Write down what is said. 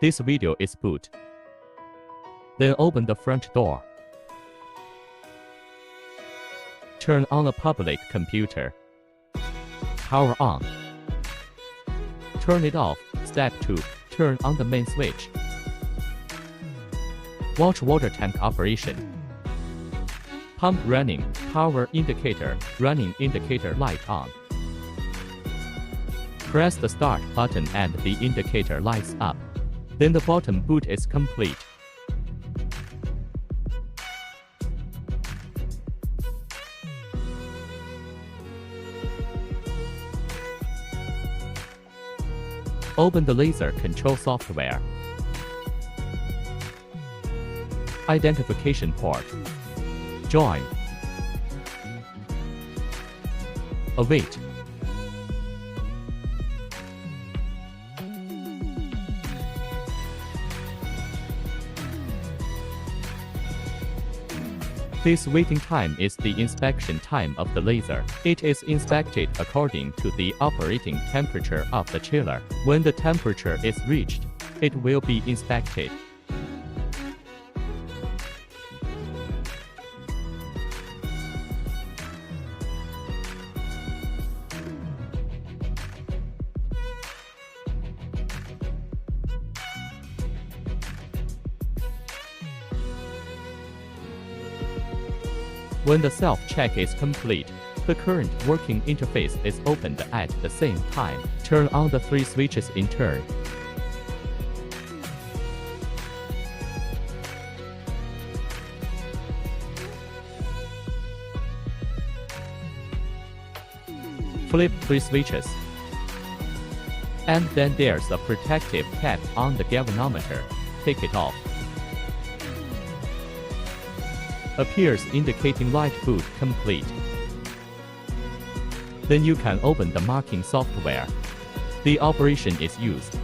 This video is boot. Then open the front door. Turn on a public computer. Power on. Turn it off. Step 2. Turn on the main switch. Watch water tank operation. Pump running. Power indicator. Running indicator light on. Press the start button and the indicator lights up. Then the bottom boot is complete. Open the laser control software. Identification port. Join. Await. This waiting time is the inspection time of the laser. It is inspected according to the operating temperature of the chiller. When the temperature is reached, it will be inspected. When the self-check is complete, the current working interface is opened at the same time. Turn on the 3 switches in turn. Flip 3 switches. And then there's a protective cap on the galvanometer. Take it off. Appears indicating light boot complete. Then you can open the marking software. The operation is used.